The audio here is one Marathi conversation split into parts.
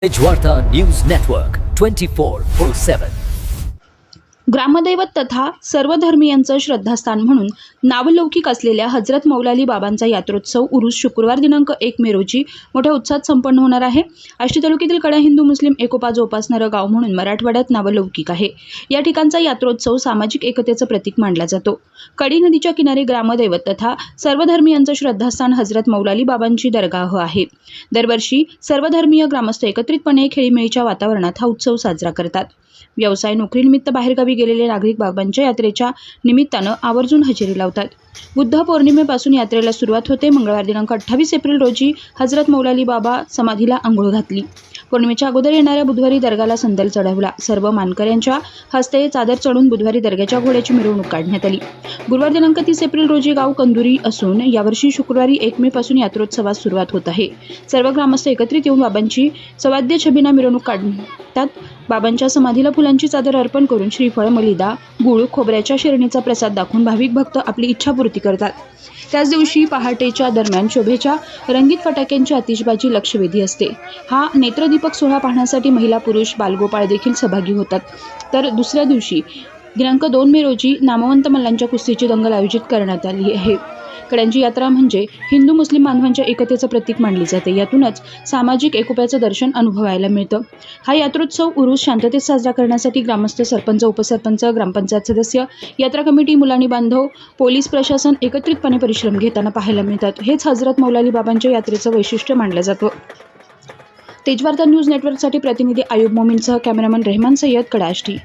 वार्ता न्यूज नेटवर्क 24/7. ग्रामदैवत तथा सर्वधर्मीयांचं श्रद्धास्थान म्हणून नावलौकिक असलेल्या हजरत मौलाली बाबांचा यात्रोत्सव उरूस शुक्रवार दिनांक 1 मे रोजी मोठ्या उत्साहात संपन्न होणार आहे. आष्टी तालुक्यातील कडा हिंदू मुस्लिम एकोपा जोपासणारं गाव म्हणून मराठवाड्यात नावलौकिक आहे. या ठिकाणचा यात्रोत्सव सामाजिक एकतेचं प्रतीक मानला जातो. कडी नदीच्या किनारी ग्रामदैवत तथा सर्वधर्मीयांचं श्रद्धास्थान हजरत मौलाली बाबांची दरगाह आहे. दरवर्षी सर्वधर्मीय ग्रामस्थ एकत्रितपणे खेळीमेळीच्या वातावरणात हा उत्सव साजरा करतात. व्यवसाय नोकरीनिमित्त बाहेरगावी गेलेले नागरिक बाबांच्या यात्रेच्या निमित्तानं आवर्जून हजेरी लावतात. बुद्ध पौर्णिमेपासून यात्रेला सुरुवात होते. मंगळवार दिनांक 28 एप्रिल रोजी हजरत मौलाली बाबा समाधीला आंघोळ घातली. पौर्णिमेच्या अगोदर येणाऱ्या बुधवारी दर्गाला संदल चढवला. सर्व मानकऱ्यांच्या हस्ते चादर चढून बुधवारी दर्ग्याच्या घोड्याची मिरवणूक काढण्यात आली. गुरुवार दिनांक 30 एप्रिल रोजी गाव कंदुरी असून यावर्षी शुक्रवारी 1 मे पासून यात्रोत्सवास सुरुवात होत आहे. सर्व ग्रामस्थ एकत्रित येऊन बाबांची सवाद्य छबिना मिरवणूक काढतात. बाबांच्या समाधीला फुलांची चादर अर्पण करून श्रीफळ, मलिदा, गुळ, खोबऱ्याच्या शिरणीचा प्रसाद दाखवून भाविक भक्त आपली इच्छापूर्ती करतात. त्याच दिवशी पहाटेच्या दरम्यान शोभेच्या रंगीत फटाक्यांची आतिषबाजी लक्षवेधी असते. हा नेत्रदीपक सोहळा पाहण्यासाठी महिला, पुरुष, बालगोपाळ देखील सहभागी होतात. तर दुसऱ्या दिवशी दिनांक 2 मे रोजी नामवंत मल्लांच्या कुस्तीची दंगल आयोजित करण्यात आली आहे. कड्यांची यात्रा म्हणजे हिंदू मुस्लिम बांधवांच्या एकतेचं प्रतीक मानली जाते. यातूनच सामाजिक एकोप्याचं दर्शन अनुभवायला मिळतं. हा यात्रोत्सव उरूस शांततेत साजरा करण्यासाठी ग्रामस्थ, सरपंच, उपसरपंच, ग्रामपंचायत सदस्य, यात्रा कमिटी, मुलांनी बांधव, पोलीस प्रशासन एकत्रितपणे परिश्रम घेताना पाहायला मिळतात. हेच हजरत मौलाली बाबांच्या यात्रेचं वैशिष्ट्य मानलं जातं. तेजवार्ता न्यूज नेटवर्कसाठी प्रतिनिधी आयुब मोमीनसह कॅमेरामन रेहमान सय्यद, कडा आष्टी.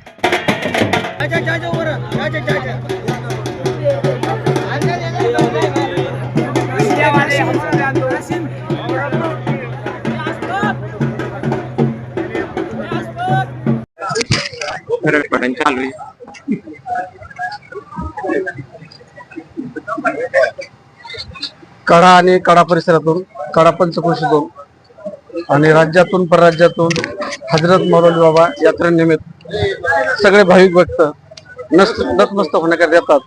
कडा आणि कडा परिसरातून, कडा पंचक्रोशीतून आणि राज्यातून परराज्यातून हजरत मौलाली बाबा यात्रेनिमित्त सगळे भाविक भक्त नतमस्तक होण्याकरता येतात.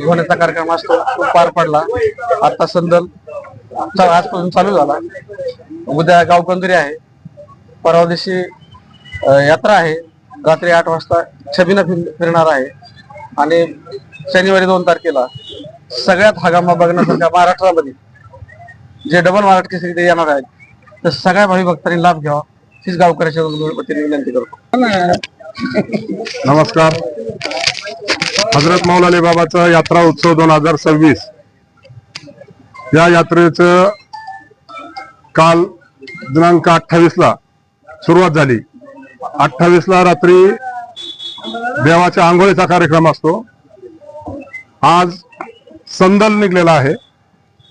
होण्याचा कार्यक्रम असतो, तो पार पडला. आता संदल आजपासून चालू झाला. उद्या गावकंदरी आहे, परवा दिवशी यात्रा आहे. रात्री 8 वाजता छबिना फिरणार आहे आणि शनिवारी 2 तारखेला सगळ्यात हगामा बघण्यासारख्या महाराष्ट्रामध्ये जे डबल मराठी केसरी ते येणार आहेत, तर सगळ्या भावी भक्तांनी लाभ घ्यावा हीच गावकऱ्याच्या वतीने विनंती करतो. नमस्कार. हजरत मौलाली बाबाचा यात्रा उत्सव 2026 या यात्रेचं काल दिनांक 28 ला सुरुवात झाली. 28 ला रात्री देवाच्या आंघोळीचा कार्यक्रम असतो. आज संदल निघलेला आहे.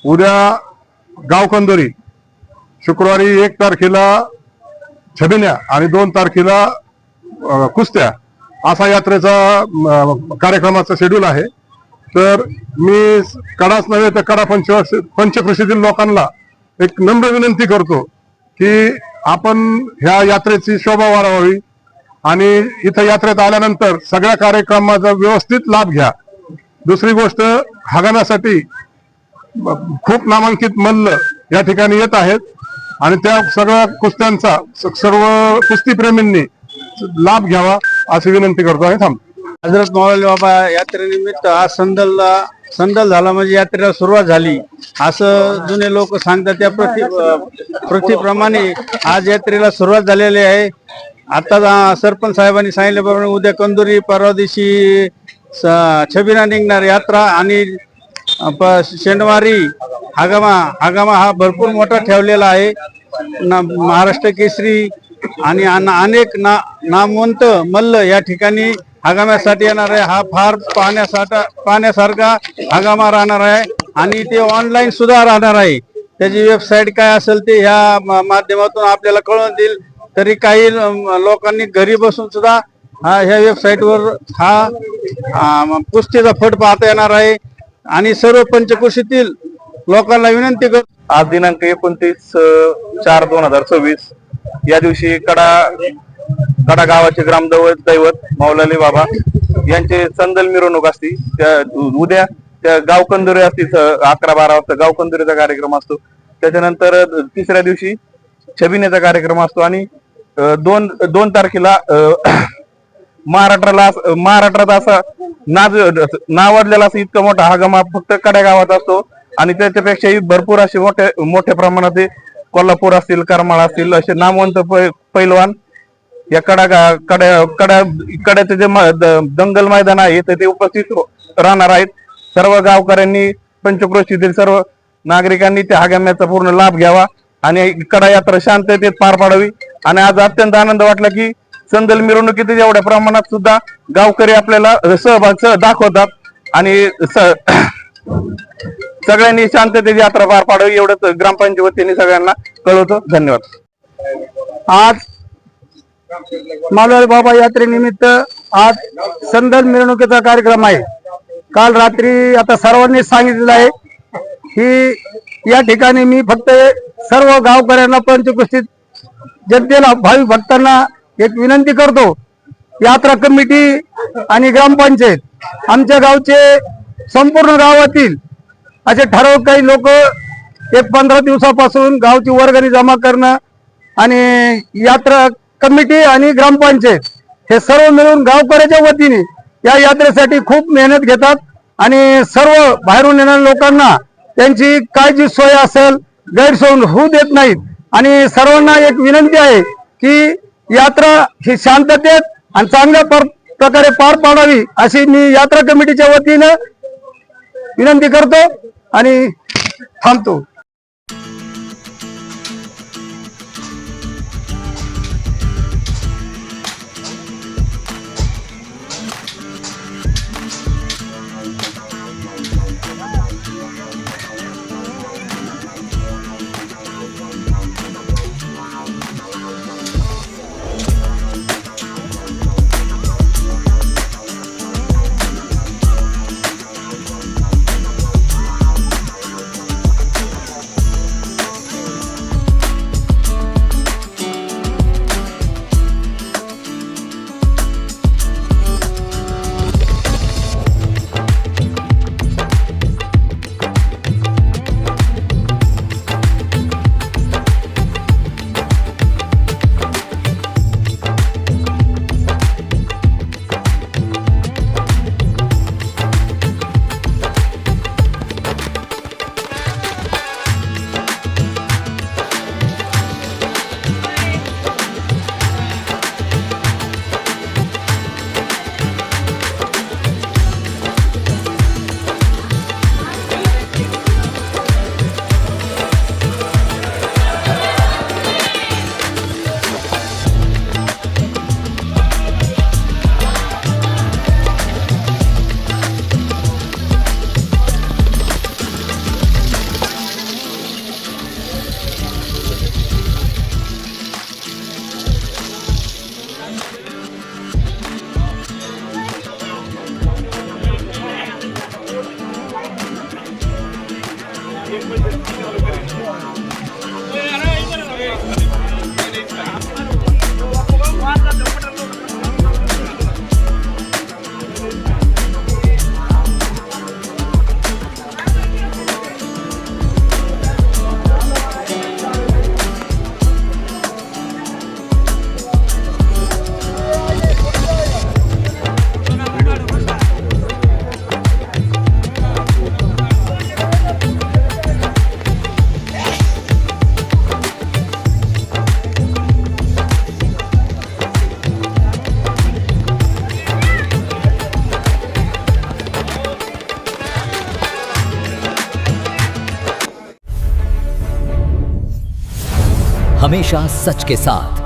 उद्या गावकंदोरी, शुक्रवारी 1 तारखेला छबिन्या आणि 2 तारखेला कुस्त्या असा यात्रेचा कार्यक्रमाचा शेड्यूल आहे. तर मी कडाच नव्हे तर कडा पंचक्रोशीतील लोकांना एक नम्र विनंती करतो की आपण ह्या यात्रेची शोभा वाढवावी आणि इथं यात्रेत आल्यानंतर सगळ्या कार्यक्रमाचा व्यवस्थित लाभ घ्या. दुसरी गोष्ट, हगाण्यासाठी खूप नामांकित मल्ल या ठिकाणी येत आहेत आणि त्या सगळ्या कुस्त्यांचा सर्व कुस्तीप्रेमींनी लाभ घ्यावा अशी विनंती करतो आहे. हजरत मौलाली बाबा यात्रेनिमित्त आज संदल झाला म्हणजे यात्रेला सुरुवात झाली असं जुने लोक सांगतात. त्या प्रतीप्रमाणे आज यात्रेला सुरुवात झालेली आहे. आता सरपंच साहेबांनी सांगितल्याप्रमाणे उद्या कंदुरी, परवा दिवशी छबिना निघणार यात्रा आणि शनिवारी हगामा हा भरपूर मोठा ठेवलेला आहे. महाराष्ट्र केसरी आणि अनेक नामवंत मल्ल या ठिकाणी हगाम्यासाठी येणार आहे. हा फार पाहण्यासारखा हगामा राहणार आहे आणि ते ऑनलाईन सुद्धा राहणार आहे. त्याची वेबसाईट काय असेल ते ह्या माध्यमातून आपल्याला कळवून देईल. तरी काही लोकांनी घरी बसून सुद्धा ह्या वेबसाईटवर हा कुस्तीचा फट पाहता येणार आहे. आणि सर्व पंचक्रोशीतील लोकांना विनंती करतो, आज दिनांक 29/4/2026 या दिवशी कडा गावाचे ग्रामदैवत मौलाली बाबा यांचे संदल मिरवणूक असते. उद्या त्या गावकंदुरी असते. 11-12 वाजता गावकंदुरीचा कार्यक्रम असतो. त्याच्यानंतर तिसऱ्या दिवशी छबिनेचा कार्यक्रम असतो आणि 2 तारखेला महाराष्ट्रात असा नावाजलेला असं इतका मोठा हा गमा फक्त कड्या गावात असतो आणि त्याच्यापेक्षाही भरपूर असे मोठ्या प्रमाणात कोल्हापूर असतील, करमाळ असतील असे नामवंत पैलवान या कड्याचे जे दंगल मैदान आहे ते उपस्थित राहणार आहेत. सर्व गावकऱ्यांनी, पंचक्रोशीतील सर्व नागरिकांनी त्या हागम्याचा पूर्ण लाभ घ्यावा आणि कडा यात्रा शांततेत पार पाडावी. आणि आज अत्यंत आनंद वाटला की संदल मिरवणुकीत एवढ्या प्रमाणात सुद्धा गावकरी आपल्याला सहभाग दाखवतात आणि सगळ्यांनी शांततेत यात्रा पार पाडावी एवढंच ग्रामपंचायत वतीने सगळ्यांना कळवतो. धन्यवाद. आज मौलाली बाबा यात्रेनिमित्त आज संदल मिरवणुकीचा कार्यक्रम आहे. काल रात्री आता सर्वांनी सांगितलेलं आहे की या ठिकाणी मी फक्त सर्व गावकऱ्यांना, पंचक्रोशीत जनतेला, भाविक भक्तांना एक विनंती करतो. यात्रा कमिटी आणि ग्रामपंचायत आमच्या गावचे संपूर्ण गावातील असे ठराविक काही लोक 15 दिवसापासून गावची वर्गणी जमा करणं आणि यात्रा कमिटी आणि ग्रामपंचायत हे सर्व मिळून गावकऱ्याच्या वतीने या यात्रेसाठी खूप मेहनत घेतात आणि सर्व बाहेरून येणाऱ्या लोकांना त्यांची काय जी सोय असेल गैरसोय होऊ देत नाहीत. आणि सर्वांना एक विनंती आहे की यात्रा ही शांततेत आणि चांगल्या प्रकारे पार पाडावी अशी मी यात्रा कमिटीच्या वतीनं विनंती करतो आणि थांबतो. हमेशा सच के साथ।